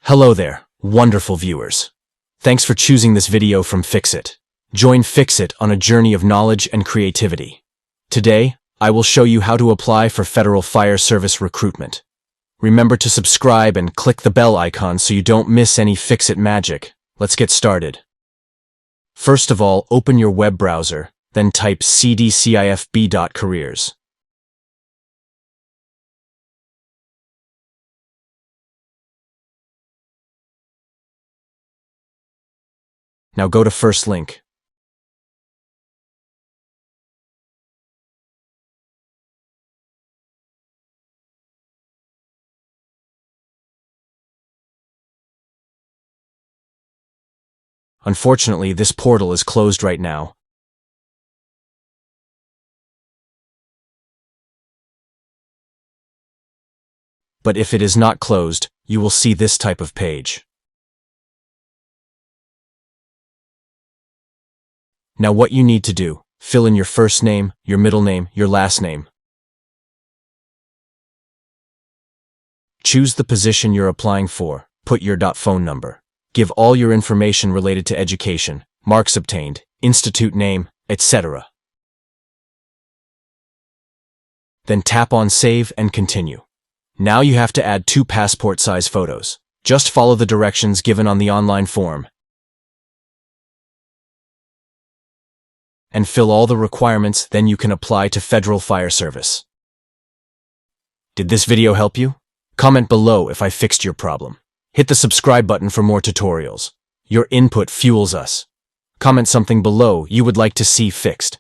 Hello there, wonderful viewers. Thanks for choosing this video from Fixit. Join Fixit on a journey of knowledge and creativity. Today, I will show you how to apply for Federal Fire Service Recruitment. Remember to subscribe and click the bell icon so you don't miss any Fixit magic. Let's get started. First of all, open your web browser, then type cdcifb.careers. Now go to first link. Unfortunately, this portal is closed right now. But if it is not closed, you will see this type of page. Now what you need to do, fill in your first name, your middle name, your last name. Choose the position you're applying for, put your phone number. Give all your information related to education, marks obtained, institute name, etc. Then tap on Save and Continue. Now you have to add 2 passport-size photos. Just follow the directions given on the online form and fill all the requirements, then you can apply to Federal Fire Service. Did this video help you? Comment below if I fixed your problem. Hit the subscribe button for more tutorials. Your input fuels us. Comment something below you would like to see fixed.